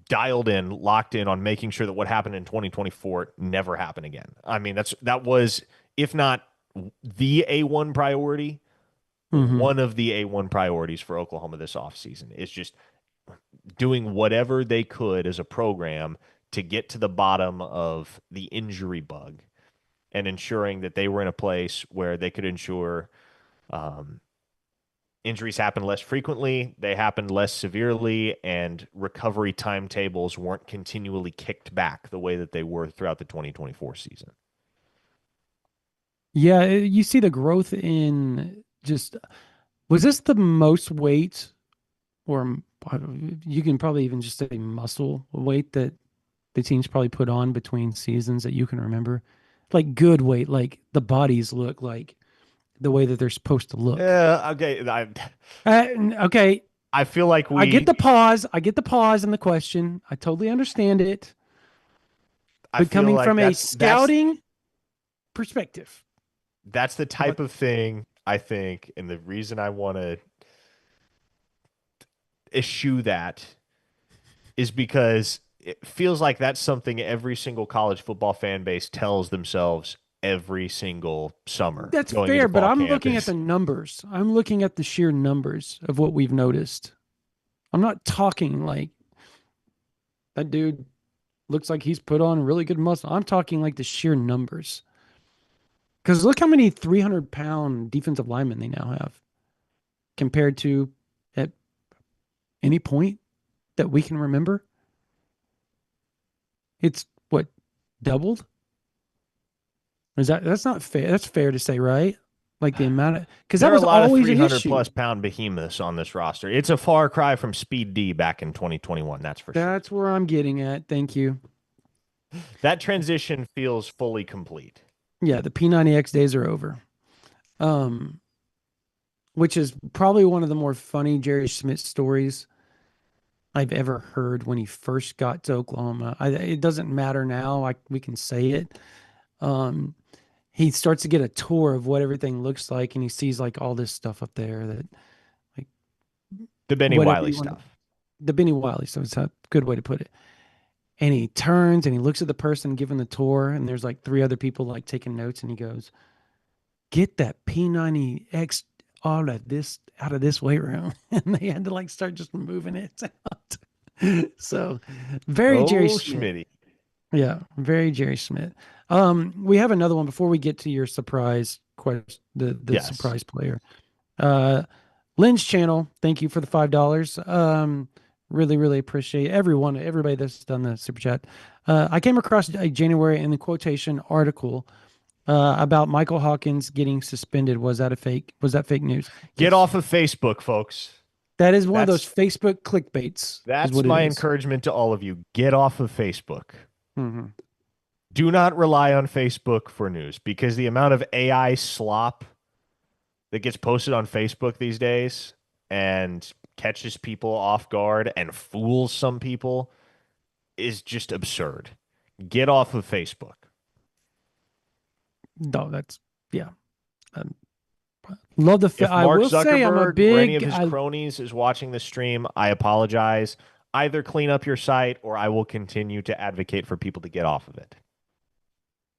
dialed in, locked in on making sure that what happened in 2024 never happened again. I mean, that was, if not the A1 priority, Hmm. one of the A1 priorities for Oklahoma this offseason is just doing whatever they could as a program to get to the bottom of the injury bug and ensuring that they were in a place where they could ensure um, injuries happen less frequently, they happened less severely, and recovery timetables weren't continually kicked back the way that they were throughout the 2024 season. Yeah, you see the growth in just, was this the most weight, or you can probably even just say muscle weight that the teams probably put on between seasons that you can remember? Like good weight, like the bodies look like the way that they're supposed to look. Yeah, okay. Uh, okay, I feel like I get we, the pause. I get the pause in the question. I totally understand it. I But feel coming like from a that's scouting perspective, that's the what? type of thing I think, and the reason I want to eschew that is because it feels like that's something every single college football fan base tells themselves every single summer That's going into fair, but fall I'm camp looking at is the numbers. I'm looking at the sheer numbers of what we've noticed. I'm not talking like that dude looks like he's put on really good muscle. I'm talking like the sheer numbers. Because look how many 300-pound defensive linemen they now have compared to at any point that we can remember. It's what, doubled? That's not fair? That's fair to say, right? Like the amount of, because there that are a was lot of always an 300 issue. plus pound behemoths on this roster. It's a far cry from Speed D back in 2021, that's for sure. That's where I'm getting at. Thank you. That transition feels fully complete. Yeah, the P90X days are over. Um, which is probably one of the more funny Jerry Smith stories I've ever heard when he first got to Oklahoma. It doesn't matter now. We can say it. Um, he starts to get a tour of what everything looks like, and he sees like all this stuff up there that like The Benny whatever Wiley you want. stuff. The Benny Wiley. So it's a good way to put it. And he turns and he looks at the person giving the tour, and there's like three other people like taking notes, and he goes, "Get that P90X out of this weight room." And they had to like start just moving it out. So very Jerry Oh, Smith. Schmitty. Yeah, very Jerry Smith. We have another one before we get to your surprise question, the Yes. surprise player. Uh, Lynn's channel, thank you for the $5. Really, really appreciate everybody that's done the super chat. I came across a January in the quotation article about Michael Hawkins getting suspended. Was that a fake? Was that fake news? Get Yes. off of Facebook, folks. That is one of those That's Facebook clickbaits, is that's what it my is. encouragement to all of you. Get off of Facebook. Mm-hmm. Do not rely on Facebook for news because the amount of AI slop that gets posted on Facebook these days and catches people off guard and fools some people is just absurd. Get off of Facebook. No, that's yeah. Um, love the. If I Mark will say I'm a Zuckerberg or any of big. his I cronies is watching the stream, I apologize. Either clean up your site or I will continue to advocate for people to get off of it.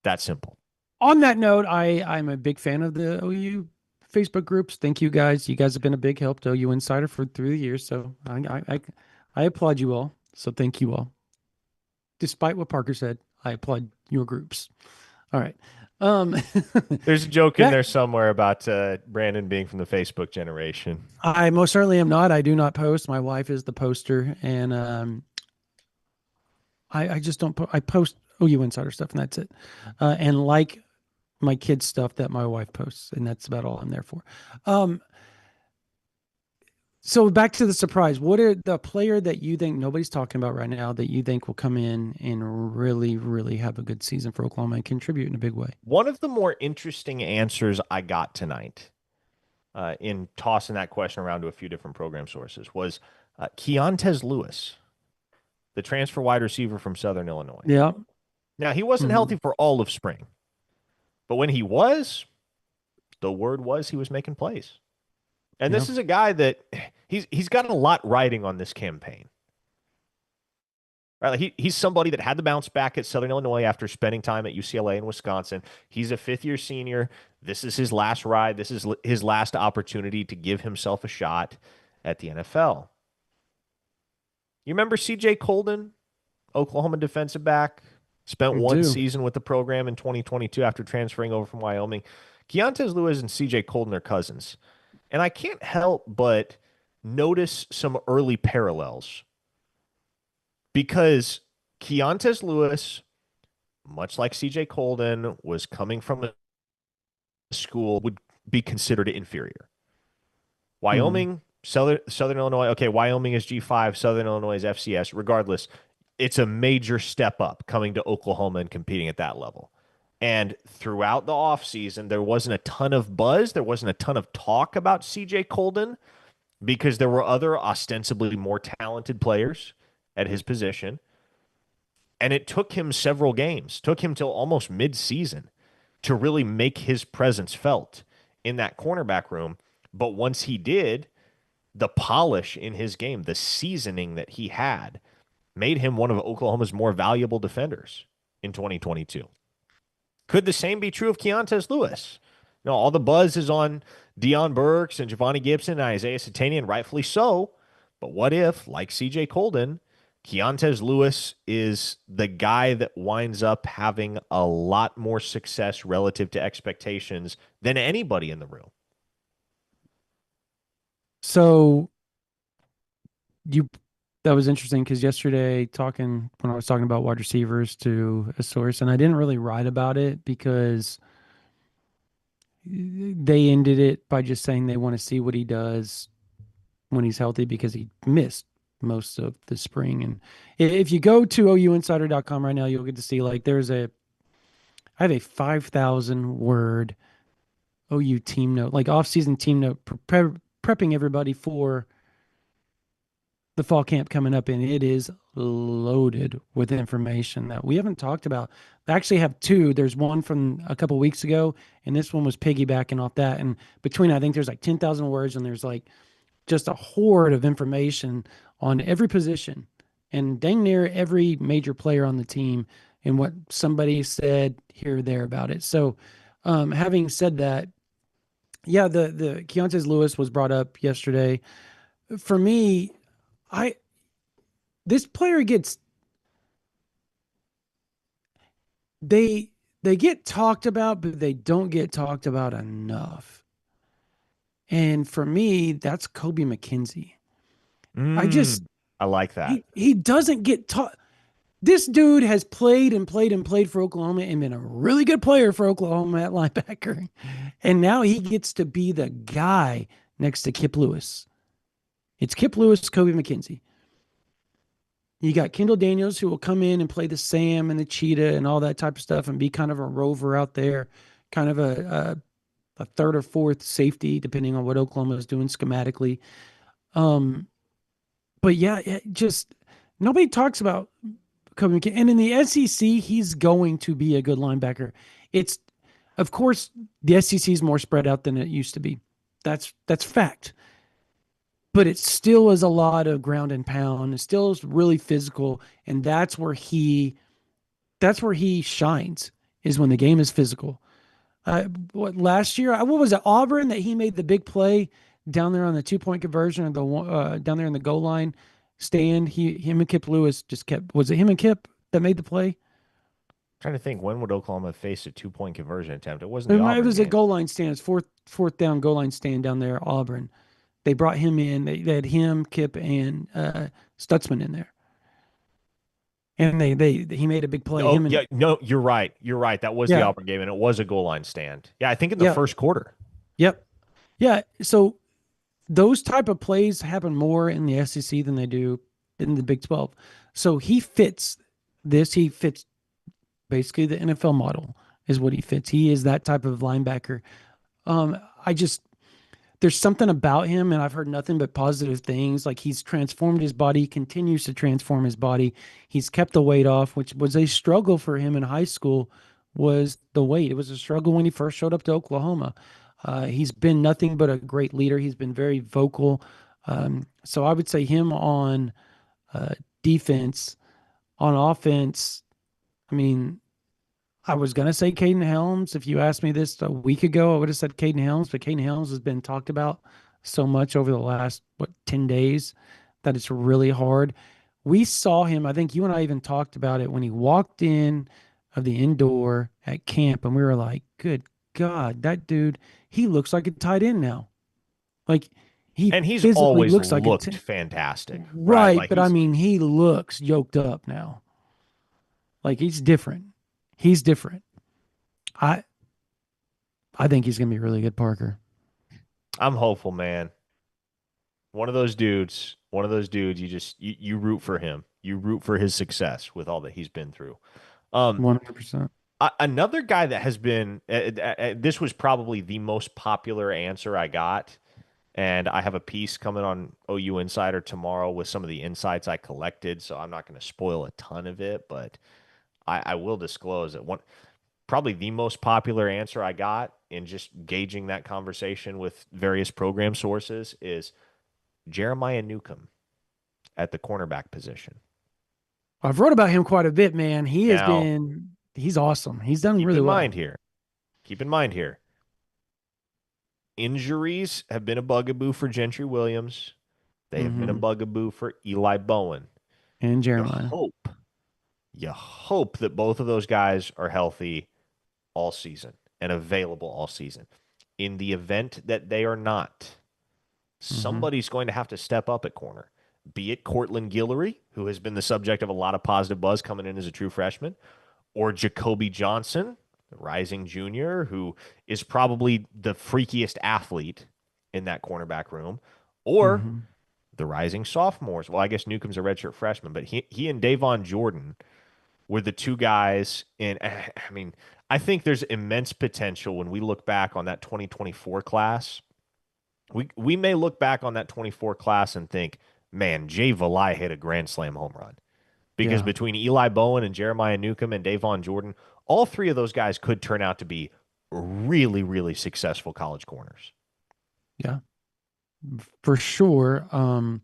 That simple. On that note, I'm a big fan of the OU Facebook groups. Thank you guys. You guys have been a big help to OU Insider for through the years. So I applaud you all. So thank you all. Despite what Parker said, I applaud your groups. All right. Um, There's a joke in that there somewhere about Brandon being from the Facebook generation. I most certainly am not. I do not post. My wife is the poster, and I just don't. I post OU Insider stuff, and that's it. And like my kids' stuff that my wife posts, and that's about all I'm there for. Um, So back to the surprise. What are the player that you think nobody's talking about right now that you think will come in and really, really have a good season for Oklahoma and contribute in a big way? One of the more interesting answers I got tonight in tossing that question around to a few different program sources was Keontez Lewis, the transfer wide receiver from Southern Illinois. Yeah. Now, he wasn't Mm-hmm. healthy for all of spring, but when he was, the word was he was making plays. And Yeah. this is a guy that he's got a lot riding on this campaign. Right? Like he's somebody that had to bounce back at Southern Illinois after spending time at UCLA and Wisconsin. He's a fifth-year senior. This is his last ride. This is his last opportunity to give himself a shot at the NFL. You remember C.J. Colden, Oklahoma defensive back, spent I one do. season with the program in 2022 after transferring over from Wyoming. Keontez Lewis and C.J. Colden are cousins. And I can't help but notice some early parallels because Keontez Lewis, much like CJ Colden, was coming from a school would be considered inferior. Mm-hmm. Wyoming, Southern Illinois. Okay, Wyoming is G5, Southern Illinois is FCS. Regardless, it's a major step up coming to Oklahoma and competing at that level. And throughout the offseason, there wasn't a ton of buzz. There wasn't a ton of talk about CJ Colden because there were other ostensibly more talented players at his position. And it took him several games, took him till almost mid-season to really make his presence felt in that cornerback room. But once he did, the polish in his game, the seasoning that he had, made him one of Oklahoma's more valuable defenders in 2022. Could the same be true of Keontae Lewis? You know, all the buzz is on Deion Burks and Giovanni Gibson and Isaiah Satanian, rightfully so. But what if, like CJ Colden, Keontae Lewis is the guy that winds up having a lot more success relative to expectations than anybody in the room? So you that was interesting because yesterday talking when I was talking about wide receivers to a source, and I didn't really write about it because they ended it by just saying they want to see what he does when he's healthy because he missed most of the spring. And if you go to ouinsider.com right now, you'll get to see like I have a 5,000 word OU team note, like off-season team note, prepping everybody for the fall camp coming up, and it is loaded with information that we haven't talked about. I actually have two. There's one from a couple weeks ago, and this one was piggybacking off that. And between, I think there's like 10,000 words, and there's like just a horde of information on every position and dang near every major player on the team and what somebody said here or there about it. So, having said that, yeah, the Keontae Lewis was brought up yesterday. For me, I this player gets they they get talked about, but they don't get talked about enough. And for me, that's Kobe McKenzie. I just I like that. he doesn't get taught. This dude has played and played and played for Oklahoma and been a really good player for Oklahoma at linebacker. And now he gets to be the guy next to Kip Lewis. It's Kip Lewis, Kobe McKenzie. You got Kendall Daniels, who will come in and play the Sam and the Cheetah and all that type of stuff and be kind of a rover out there, kind of a third or fourth safety, depending on what Oklahoma is doing schematically. Um, but yeah, just nobody talks about Kobe McKenzie. And in the SEC, he's going to be a good linebacker. It's, of course, the SEC is more spread out than it used to be. That's fact. But it still is a lot of ground and pound. It still is really physical, and that's where he shines is when the game is physical. What last year? What was it? Auburn that he made the big play down there on the 2 point conversion or down there in the goal line stand. Him and Kip Lewis just kept. Was it him and Kip that made the play? Trying to think, when would Oklahoma face a 2 point conversion attempt? It wasn't It the Auburn was a game. goal line stand. It's fourth down goal line stand down there, Auburn. They brought him in. They had him, Kip, and Stutzman in there, and he made a big play. Oh, Him and yeah, no, you're right. You're right. That was the yeah, Auburn game, and it was a goal line stand. Yeah, I think in the yeah, first quarter. yep, yeah. So those type of plays happen more in the SEC than they do in the Big 12. So he fits this. He fits basically the NFL model is what he fits. He is that type of linebacker. I just there's something about him, and I've heard nothing but positive things. Like he's transformed his body, continues to transform his body. He's kept the weight off, which was a struggle for him in high school. Was the weight? It was a struggle when he first showed up to Oklahoma. He's been nothing but a great leader. He's been very vocal. So I would say him on defense, on offense. I mean, I was gonna say Caden Helms. If you asked me this a week ago, I would have said Caden Helms, but Caden Helms has been talked about so much over the last 10 days that it's really hard. We saw him, I think you and I even talked about it when he walked in of the indoor at camp, and we were like, good God, that dude, he looks like a tight end now. Like he And he's physically always looks like a looked fantastic, right? right, Like but I he's mean he looks yoked up now. Like he's different. He's different. I I think he's gonna be really good, Parker. I'm hopeful, man. One of those dudes, you root for him. You root for his success with all that he's been through. Um, 100%. Another guy that has been this was probably the most popular answer I got, and I have a piece coming on OU Insider tomorrow with some of the insights I collected, so I'm not going to spoil a ton of it, but I will disclose that one probably the most popular answer I got in just gauging that conversation with various program sources is Jeremiah Newcomb at the cornerback position. I've wrote about him quite a bit, man. Now, He's awesome. He's done keep really in well. mind here, keep in mind here, injuries have been a bugaboo for Gentry Williams. They have been a Hmm. bugaboo for Eli Bowen. And You Jeremiah. hope, you hope that both of those guys are healthy all season and available all season. In the event that they are not, Hmm. somebody's going to have to step up at corner, be it Cortland Guillory, who has been the subject of a lot of positive buzz coming in as a true freshman, or Jacoby Johnson, the rising junior, who is probably the freakiest athlete in that cornerback room, or Hmm. the rising sophomores. Well, I guess Newcomb's a redshirt freshman, but he and Davon Jordan were the two guys. And I mean, I think there's immense potential when we look back on that 2024 class. We may look back on that 24 class and think, man, Jay Valai hit a grand slam home run. Because Yeah. between Eli Bowen and Jeremiah Newcomb and Davon Jordan, all three of those guys could turn out to be really, really successful college corners. Yeah. For sure. I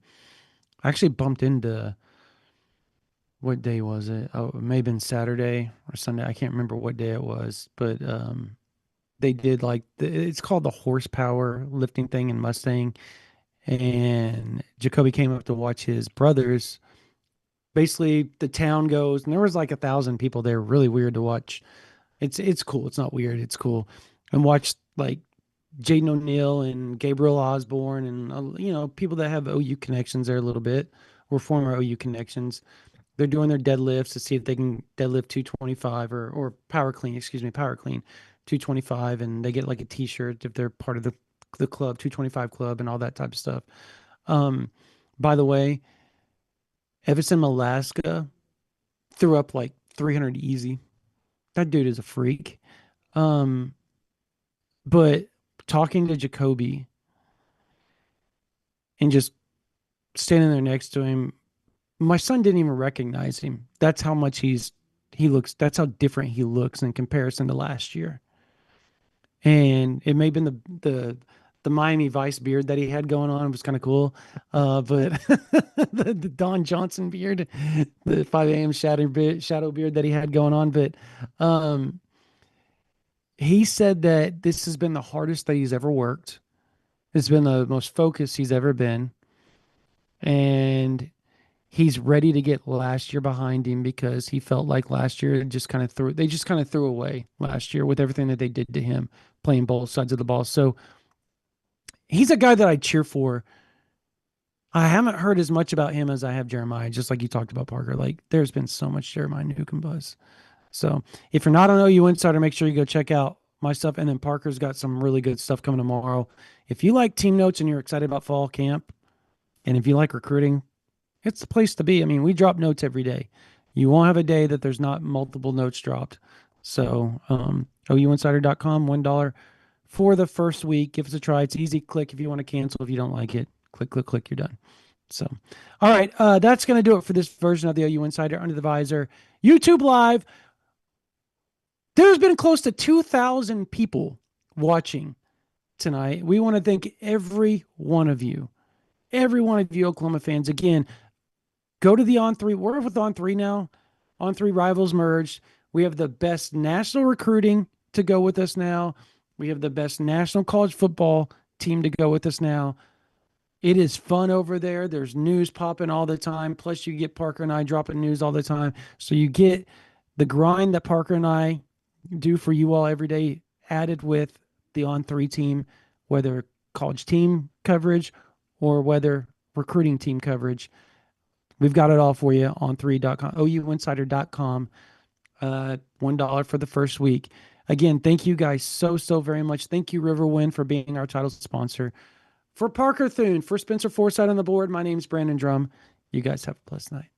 actually bumped into what day was it? Oh, it may have been Saturday or Sunday. I can't remember what day it was, but they did like it's called the horsepower lifting thing in Mustang, and Jacoby came up to watch his brothers. Basically, the town goes, and there was like 1,000 people there. Really weird to watch. It's cool. It's not weird. It's cool, and watch like Jaden O'Neal and Gabriel Osborne and people that have OU connections there a little bit, or former OU connections. They're doing their deadlifts to see if they can deadlift 225 or power clean, excuse me, power clean 225, and they get like a t-shirt if they're part of the club, 225 club and all that type of stuff. Um, by the way, Everson Alaska threw up like 300 easy. That dude is a freak. Um, but talking to Jacoby and just standing there next to him, my son didn't even recognize him. That's how much he looks. That's how different he looks in comparison to last year. And it may have been the Miami Vice beard that he had going on. It was kind of cool. But the Don Johnson beard, the 5 a.m. shadow beard that he had going on. But um, he said that this has been the hardest that he's ever worked. It's been the most focused he's ever been. And he's ready to get last year behind him because he felt like last year they just kind of threw away last year with everything that they did to him playing both sides of the ball. So he's a guy that I cheer for. I haven't heard as much about him as I have Jeremiah, just like you talked about Parker. Like there's been so much Jeremiah Newcomb buzz. So if you're not on OU Insider, make sure you go check out my stuff. And then Parker's got some really good stuff coming tomorrow. If you like team notes and you're excited about fall camp, and if you like recruiting, it's the place to be. I mean, we drop notes every day. You won't have a day that there's not multiple notes dropped. So, OUinsider.com, $1 for the first week. Give us a try. It's easy. Click if you want to cancel. If you don't like it, click, click, click. You're done. So, all right. That's going to do it for this version of the OU Insider Under the Visor YouTube Live. There's been close to 2,000 people watching tonight. We want to thank every one of you, Oklahoma fans. Again, go to the On Three. We're with On Three now. On Three Rivals merged. We have the best national recruiting to go with us now. We have the best national college football team to go with us now. It is fun over there. There's news popping all the time. Plus, you get Parker and I dropping news all the time. So you get the grind that Parker and I do for you all every day added with the On Three team, whether college team coverage or whether recruiting team coverage. We've got it all for you on 3.com, OUinsider.com. $1 for the first week. Again, thank you guys so very much. Thank you, Riverwind, for being our title sponsor. For Parker Thune, for Spencer Forsythe on the board, my name's Brandon Drumm. You guys have a blessed night.